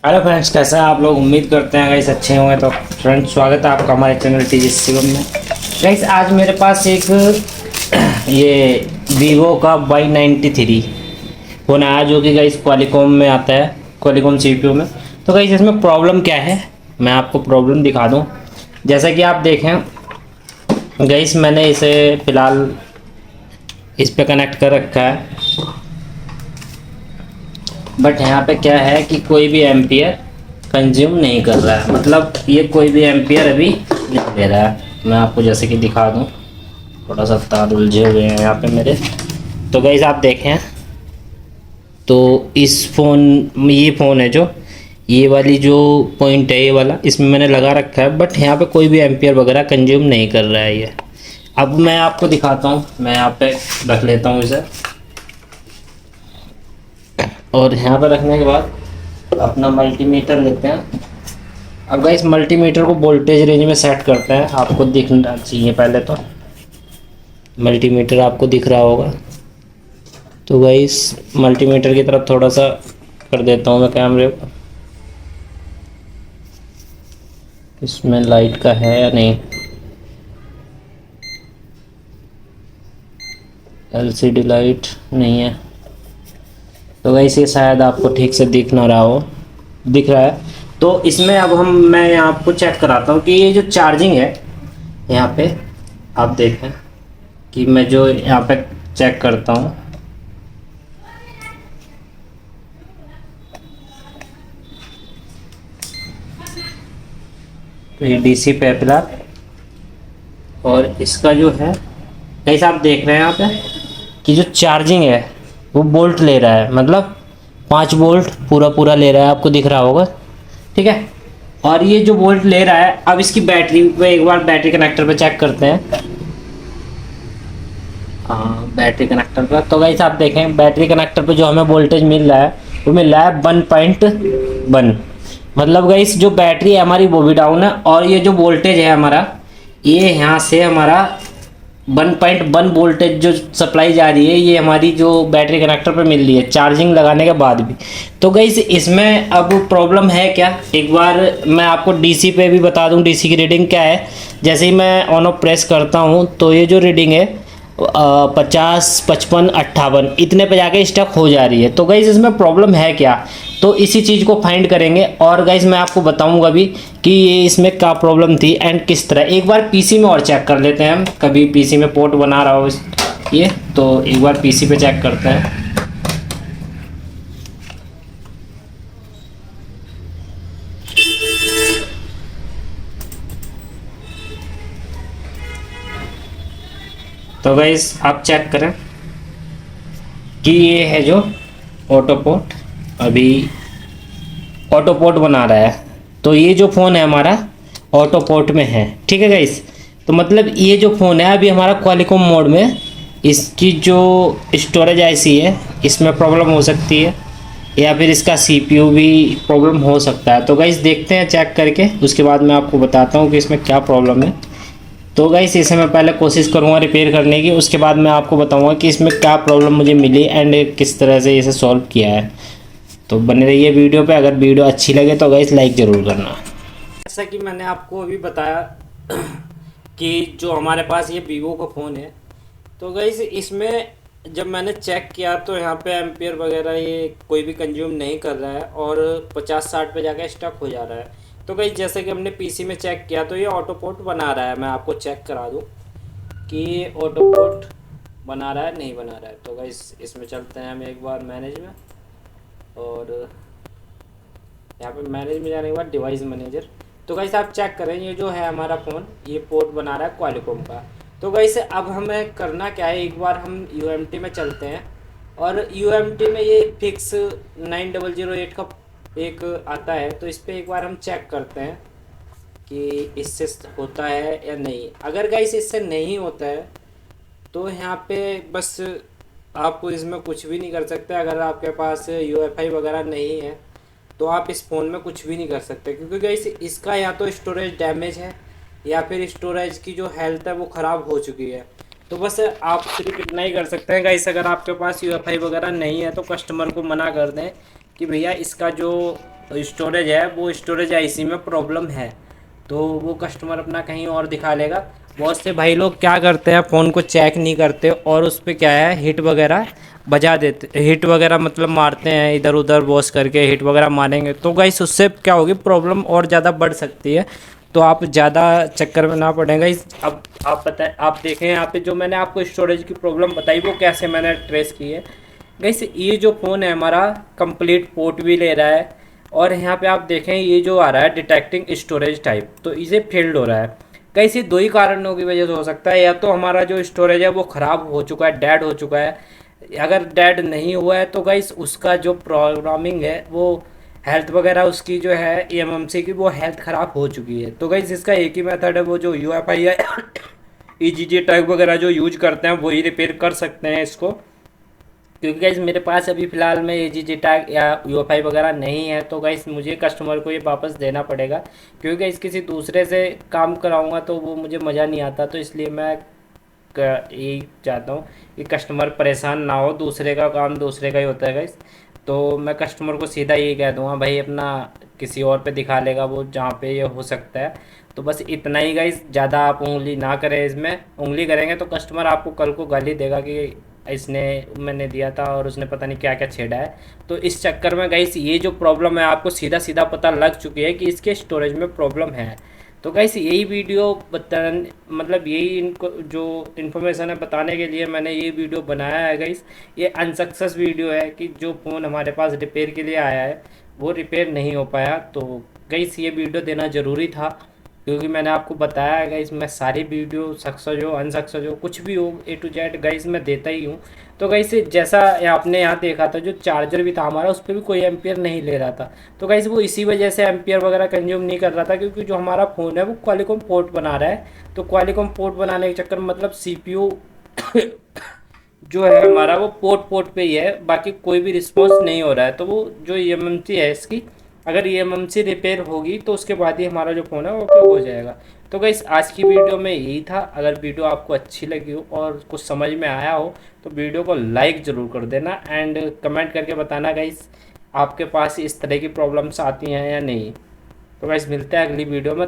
Hello friends, कैसे हैं आप लोग। उम्मीद करते हैं गाइस अच्छे होंगे। तो फ्रेंड्स, स्वागत है आपका हमारे चैनल टीजी शिवम में। गाइस आज मेरे पास एक ये वीवो का Y93 फ़ोन आया, जो कि गाइस क्वालिकॉम में आता है, क्वालिकॉम सीपीयू में। तो गाइस इसमें प्रॉब्लम क्या है, मैं आपको प्रॉब्लम दिखा दूं। जैसा कि आप देखें गाइस, मैंने इसे फ़िलहाल इस पे कनेक्ट कर रखा है, बट यहाँ पे क्या है कि कोई भी एम्पियर कंज्यूम नहीं कर रहा है। मतलब ये कोई भी एम्पियर अभी नहीं दे रहा है। मैं आपको जैसे कि दिखा दूँ, थोड़ा सा तार उलझे हुए हैं यहाँ पे मेरे। तो गाइस आप देखें, तो इस ये फ़ोन है जो ये वाली जो पॉइंट है, ये वाला इसमें मैंने लगा रखा है, बट यहाँ पे कोई भी एम्पियर वगैरह कंज्यूम नहीं कर रहा है ये। अब मैं आपको दिखाता हूँ, मैं यहाँ पे रख लेता हूँ इसे, और यहाँ पर रखने के बाद अपना मल्टीमीटर लेते हैं। अब गाइस मल्टीमीटर को वोल्टेज रेंज में सेट करते हैं। आपको दिखना चाहिए पहले तो मल्टीमीटर आपको दिख रहा होगा। तो गाइस मल्टीमीटर की तरफ थोड़ा सा कर देता हूँ मैं कैमरे को। इसमें लाइट का है या नहीं, एलसीडी लाइट नहीं है। तो गाइस ये शायद आपको ठीक से दिख ना रहा हो, दिख रहा है। तो इसमें अब मैं यहाँ आपको चेक कराता हूँ कि ये जो चार्जिंग है, यहाँ पे आप देखें कि मैं जो यहाँ पे चेक करता हूँ, तो ये डीसी पे है फिलहाल। और इसका जो है गाइस आप देख रहे हैं यहाँ पे कि जो चार्जिंग है वो वोल्ट ले रहा है, मतलब 5 वोल्ट पूरा ले रहा है, आपको दिख रहा होगा, ठीक है। और ये जो वोल्ट ले रहा है, अब इसकी बैटरी पे एक बार बैटरी कनेक्टर पे चेक करते हैं। हाँ, बैटरी कनेक्टर पर तो गाइस आप देखें, बैटरी कनेक्टर पे जो हमें वोल्टेज मिल रहा है वो मिल रहा है 1.1। मतलब गाइस जो बैटरी है हमारी वो भी डाउन है, और ये जो वोल्टेज है हमारा, ये यहाँ से हमारा 1.1 वोल्टेज जो सप्लाई जा रही है, ये हमारी जो बैटरी कनेक्टर पे मिल रही है चार्जिंग लगाने के बाद भी। तो गाइस इसमें अब प्रॉब्लम है क्या, एक बार मैं आपको डीसी पे भी बता दूं डीसी की रीडिंग क्या है। जैसे ही मैं ऑन ऑफ प्रेस करता हूं तो ये जो रीडिंग है 50, 55, 58 इतने पे जाके स्टक हो जा रही है। तो गाइस इसमें प्रॉब्लम है क्या, तो इसी चीज़ को फाइंड करेंगे, और गाइस मैं आपको बताऊंगा भी कि ये इसमें क्या प्रॉब्लम थी एंड किस तरह। एक बार पीसी में और चेक कर लेते हैं हम, कभी पीसी में पोर्ट बना रहा हो ये, तो एक बार पीसी पे चेक करते हैं। तो गाइस आप चेक करें कि ये है जो ऑटो पोर्ट, अभी ऑटो पोर्ट बना रहा है। तो ये जो फ़ोन है हमारा ऑटो पोर्ट में है, ठीक है गाइस। तो मतलब ये जो फ़ोन है अभी हमारा क्वालिकॉम मोड में, इसकी जो स्टोरेज आईसी है इसमें प्रॉब्लम हो सकती है, या फिर इसका सीपीयू भी प्रॉब्लम हो सकता है। तो गाइस देखते हैं चेक करके, उसके बाद मैं आपको बताता हूँ कि इसमें क्या प्रॉब्लम है। तो गाइस इसे मैं पहले कोशिश करूँगा रिपेयर करने की, उसके बाद मैं आपको बताऊँगा कि इसमें क्या प्रॉब्लम मुझे मिली एंड किस तरह से इसे सॉल्व किया है। तो बने रहिए वीडियो पे। अगर वीडियो अच्छी लगे तो गाइस लाइक ज़रूर करना। जैसा कि मैंने आपको अभी बताया कि जो हमारे पास ये वीवो का फ़ोन है, तो गाइस इसमें जब मैंने चेक किया तो यहाँ पे एम्पियर वगैरह ये कोई भी कंज्यूम नहीं कर रहा है, और 50-60 पे जाकर स्टक हो जा रहा है। तो गाइस जैसे कि हमने पीसी में चेक किया तो ये ऑटो पोर्ट बना रहा है। मैं आपको चेक करा दूँ कि ये ऑटो पोर्ट बना रहा है नहीं बना रहा है। तो गाइस इसमें चलते हैं हम एक बार मैनेज में, और यहाँ पे मैनेज में जाने के बाद डिवाइस मैनेजर। तो गाइस आप चेक करें, ये जो है हमारा फ़ोन ये पोर्ट बना रहा है क्वालिकॉम का। तो गाइस अब हमें करना क्या है, एक बार हम यूएमटी में चलते हैं, और यूएमटी में ये फिक्स 9008 का एक आता है, तो इस पर एक बार हम चेक करते हैं कि इससे होता है या नहीं। अगर गाइस इससे नहीं होता है तो यहाँ पे बस आप इसमें कुछ भी नहीं कर सकते। अगर आपके पास यूएफआई वगैरह नहीं है तो आप इस फ़ोन में कुछ भी नहीं कर सकते, क्योंकि गाइस इसका या तो स्टोरेज डैमेज है या फिर स्टोरेज की जो हेल्थ है वो ख़राब हो चुकी है। तो बस आप सिर्फ इतना ही कर सकते हैं गाइस, अगर आपके पास यूएफआई वगैरह नहीं है तो कस्टमर को मना कर दें कि भैया इसका जो स्टोरेज है वो स्टोरेज आईसी में प्रॉब्लम है, तो वो कस्टमर अपना कहीं और दिखा लेगा। बहुत से भाई लोग क्या करते हैं, फ़ोन को चेक नहीं करते और उस पे क्या है हिट वगैरह बजा देते, हिट वगैरह मतलब मारते हैं इधर उधर वॉश करके, हिट वगैरह मारेंगे तो गाइस उससे क्या होगी, प्रॉब्लम और ज़्यादा बढ़ सकती है। तो आप ज़्यादा चक्कर में ना पड़ेगा इस। अब आप बताएं, आप देखें यहाँ पे जो मैंने आपको स्टोरेज की प्रॉब्लम बताई वो कैसे मैंने ट्रेस की है। गाइस ये जो फ़ोन है हमारा कंप्लीट पोर्ट भी ले रहा है, और यहाँ पे आप देखें ये जो आ रहा है डिटेक्टिंग स्टोरेज टाइप, तो इसे फेल्ड हो रहा है। गाइस ये दो ही कारणों की वजह से हो सकता है, या तो हमारा जो स्टोरेज है वो ख़राब हो चुका है, डेड हो चुका है। अगर डेड नहीं हुआ है तो गाइस उसका जो प्रोग्रामिंग है वो हेल्थ वगैरह उसकी जो है एमएमसी की वो हेल्थ ख़राब हो चुकी है। तो गाइस इसका एक ही मेथड है, वो जो यूएफआई है ईजीजी टैग वगैरह जो यूज करते हैं वही रिपेयर कर सकते हैं इसको। क्योंकि गाइस मेरे पास अभी फ़िलहाल में ईजीजी टैग या यूएफआई वगैरह नहीं है, तो गाइस मुझे कस्टमर को ये वापस देना पड़ेगा। क्योंकि गाइस किसी दूसरे से काम कराऊंगा तो वो मुझे मज़ा नहीं आता, तो इसलिए मैं यही चाहता हूँ कि कस्टमर परेशान ना हो, दूसरे का काम दूसरे का ही होता है गाइस। तो मैं कस्टमर को सीधा यही कह दूँगा भाई अपना किसी और पे दिखा लेगा वो जहाँ पे ये हो सकता है। तो बस इतना ही गाइस, ज़्यादा आप उंगली ना करें इसमें, उंगली करेंगे तो कस्टमर आपको कल को गाली देगा कि इसने मैंने दिया था और उसने पता नहीं क्या क्या छेड़ा है। तो इस चक्कर में गाइस ये जो प्रॉब्लम है आपको सीधा सीधा पता लग चुकी है कि इसके स्टोरेज में प्रॉब्लम है। तो गाइस यही वीडियो मतलब यही इनको जो इन्फॉर्मेशन है बताने के लिए मैंने ये वीडियो बनाया है गाइस। ये अनसक्सेस वीडियो है कि जो फ़ोन हमारे पास रिपेयर के लिए आया है वो रिपेयर नहीं हो पाया। तो गाइस ये वीडियो देना ज़रूरी था, क्योंकि मैंने आपको बताया है गाइस मैं सारी वीडियो सक्सेस हो अनसक्सेस हो कुछ भी हो ए टू जेड गाइस मैं देता ही हूँ। तो गाइस जैसा आपने यहाँ देखा था जो चार्जर भी था हमारा उस पर भी कोई एम्पियर नहीं ले रहा था, तो गाइस वो इसी वजह से एम्पियर वगैरह कंज्यूम नहीं कर रहा था, क्योंकि जो हमारा फ़ोन है वो क्वालिकॉम पोर्ट बना रहा है। तो क्वालिकॉम पोर्ट बनाने के चक्कर में मतलब सीपीयू जो है हमारा वो पोर्ट पोर्ट पे ही है, बाकी कोई भी रिस्पॉन्स नहीं हो रहा है। तो वो जो ईएमएमसी है इसकी, अगर ईएमएमसी रिपेयर होगी तो उसके बाद ही हमारा जो फ़ोन है वो ओके हो जाएगा। तो गाइस आज की वीडियो में यही था। अगर वीडियो आपको अच्छी लगी हो और कुछ समझ में आया हो तो वीडियो को लाइक ज़रूर कर देना एंड कमेंट करके बताना गाइस आपके पास इस तरह की प्रॉब्लम्स आती हैं या नहीं। तो गाइस मिलते हैं अगली वीडियो में।